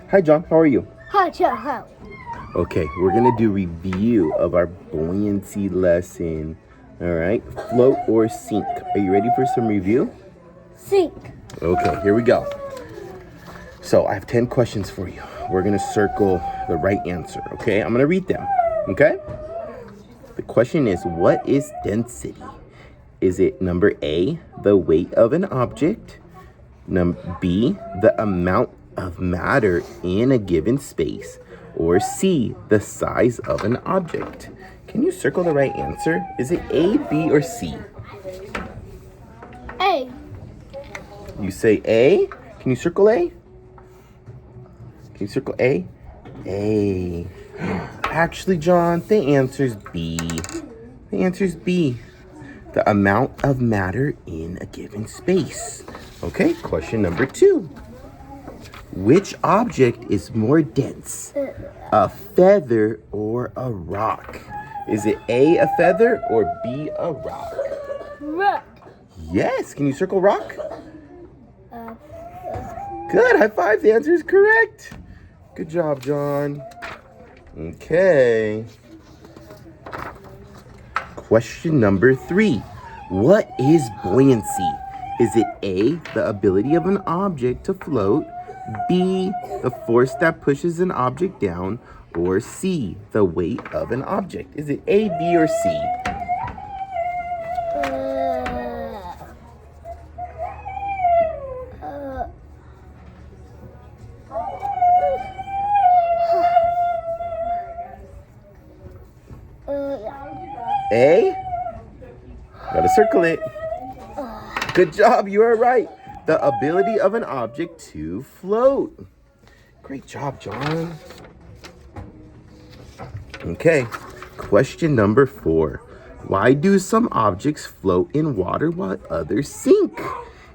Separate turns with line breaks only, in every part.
Hi, John. How are you?
Hi, Joe.
Okay, we're going to do review of our buoyancy lesson. All right, float or sink. Are you ready for some review?
Sink.
Okay, here we go. So I have 10 questions for you. We're going to circle the right answer, okay? I'm going to read them, okay? The question is, what is density? Is it number A, the weight of an object? B, the amount of matter in a given space? Or C, the size of an object? Can you circle the right answer? Is it A, B, or C?
A.
You say A? Can you circle A? Can you circle A? A. Actually, John, the answer is B. The answer is B. The amount of matter in a given space. Okay, question number 2. Which object is more dense? A feather or a rock? Is it A, a feather, or B, a rock?
Rock.
Yes, can you circle rock? Good, high five, the answer is correct. Good job, John. Okay. Question number 3. What is buoyancy? Is it A, the ability of an object to float? B, the force that pushes an object down? Or C, the weight of an object? Is it A, B, or C? A? Gotta circle it. Good job, you are right. The ability of an object to float. Great job, John. Okay, question number 4. Why do some objects float in water while others sink?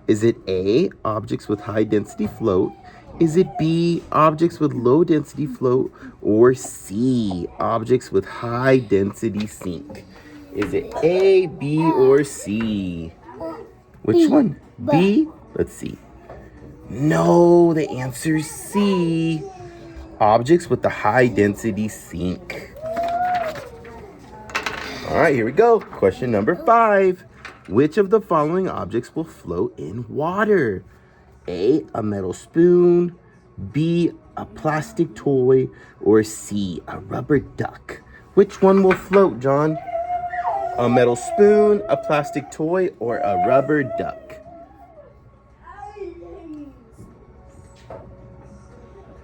Is it A, objects with high density float? Is it B, objects with low density float? Or C, objects with high density sink? Is it A, B, or C? Which one? B? Let's see. No, the answer is C. Objects with the high density sink. All right, here we go. Question number 5. Which of the following objects will float in water? A, a metal spoon. B, a plastic toy. Or C, a rubber duck? Which one will float, John? A metal spoon, a plastic toy, or a rubber duck?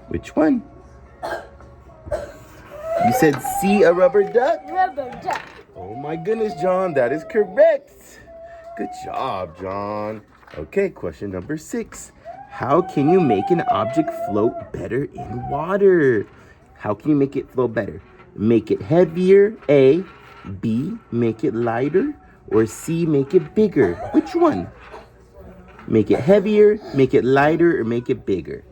Which one? You said C, a rubber duck?
Rubber duck.
Oh my goodness, John, that is correct. Good job, John. Okay, question number 6. How can you make an object float better in water? How can you make it float better? Make it heavier, A. B, make it lighter, or C, make it bigger? Which one? Make it heavier, make it lighter, or make it bigger?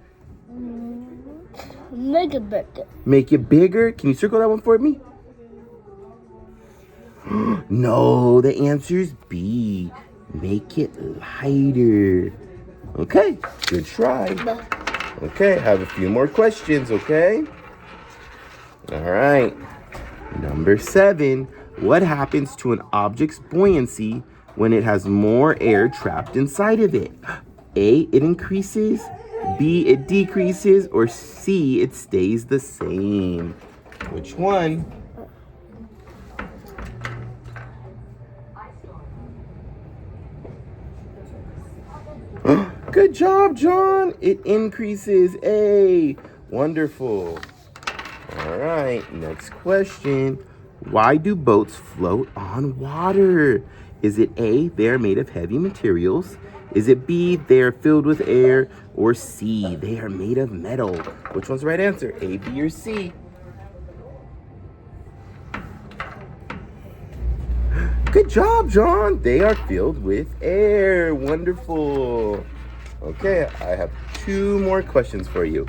Make it bigger.
Make it bigger? Can you circle that one for me? No, the answer is B. Make it lighter. Okay, good try. Okay, have a few more questions, okay? All right. Number 7. What happens to an object's buoyancy when it has more air trapped inside of it? A, it increases. B, it decreases. Or C, it stays the same. Which one? Good job, John. It increases. A. Wonderful. All right, next question. Why do boats float on water? Is it A, they're made of heavy materials? Is it B, they're filled with air? Or C, they are made of metal? Which one's the right answer? A, B, or C? Good job, John. They are filled with air. Wonderful. Okay, I have 2 more questions for you.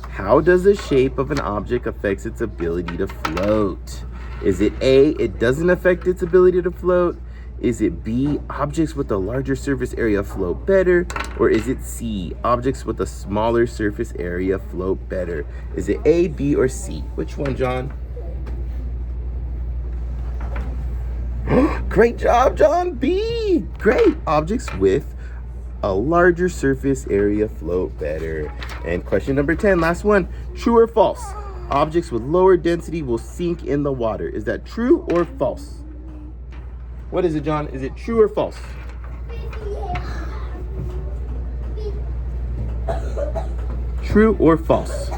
How does the shape of an object affect its ability to float? Is it A, it doesn't affect its ability to float? Is it B, objects with a larger surface area float better? Or is it C, objects with a smaller surface area float better? Is it A, B, or C? Which one, John? Great job, John. B. Great. Objects with a larger surface area float better. And question number 10, last one. True or false? Objects with lower density will sink in the water. Is that true or false? What is it, John? Is it true or false? True or false?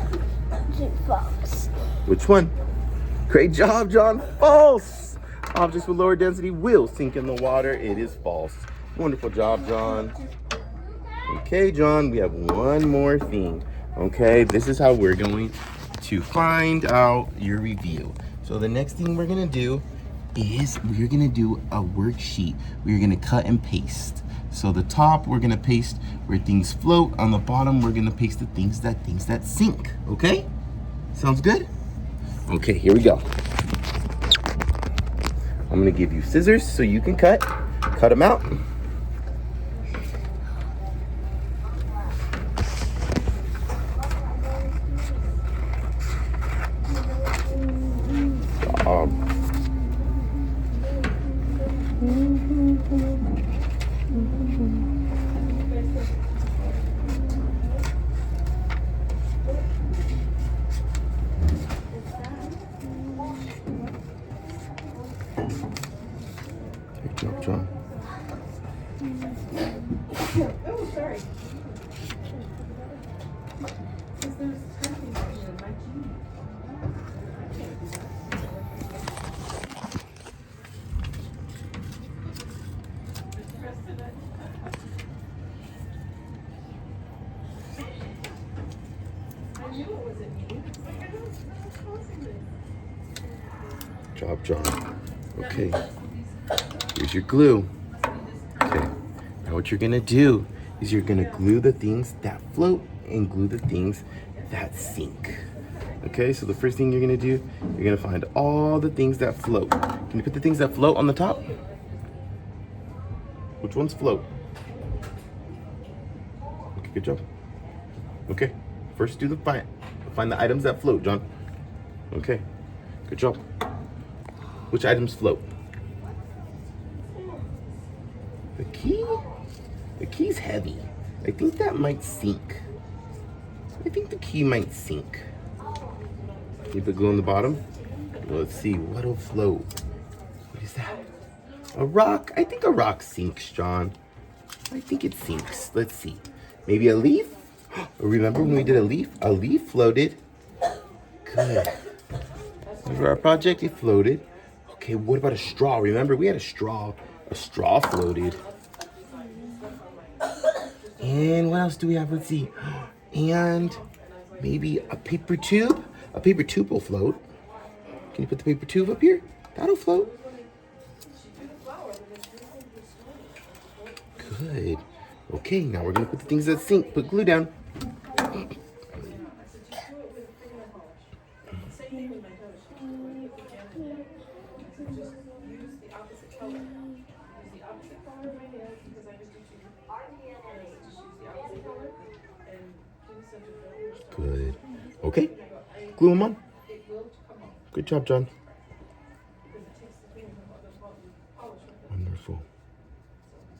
False.
Which one? Great job, John. False. Objects with lower density will sink in the water. It is false. Wonderful job, John. Okay, John, we have one more thing. Okay, this is how we're going to find out your review. So the next thing we're gonna do is we're gonna do a worksheet. We're gonna cut and paste. So the top, we're gonna paste where things float. On the bottom, we're gonna paste the things that sink, okay? Sounds good? Okay, here we go. I'm gonna give you scissors so you can cut them out. Good job, John.
Oh, sorry.
Good job, John. Okay. Here's your glue. Okay. Now what you're gonna do is you're gonna glue the things that float and glue the things that sink. Okay, so the first thing you're gonna do, you're gonna find all the things that float. Can you put the things that float on the top? Which ones float? Okay, good job. Okay, first do the find the items that float, John. Okay, good job. Which items float? The key? The key's heavy. I think that might sink. I think the key might sink. Can you put glue on the bottom? Let's see, what'll float? What is that? A rock? I think a rock sinks, John. I think it sinks. Let's see. Maybe a leaf? Remember when we did a leaf? A leaf floated. Good. Remember our project? It floated. Okay, what about a straw? Remember, we had a straw. A straw floated. And what else do we have? Let's see. And maybe a paper tube. A paper tube will float. Can you put the paper tube up here? That'll float. Good. Okay, now we're gonna put the things that sink. Put glue down. Good. Okay. Glue them on. Good job, John. Wonderful.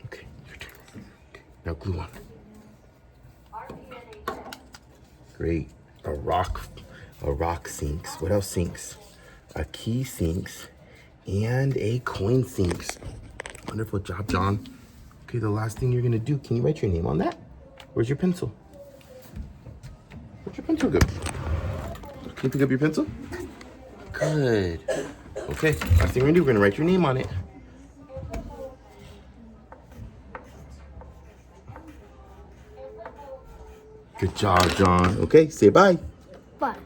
Okay, your turn. Okay, now glue on. Great. A rock sinks. What else sinks? A key sinks. And a coin sinks. Wonderful job, John. Okay, the last thing you're gonna do, can you write your name on that? Where's your pencil? Where's your pencil go? Can you pick up your pencil? Good. Okay, last thing we're gonna do, we're gonna write your name on it. Good job, John. Okay, say bye.
Bye.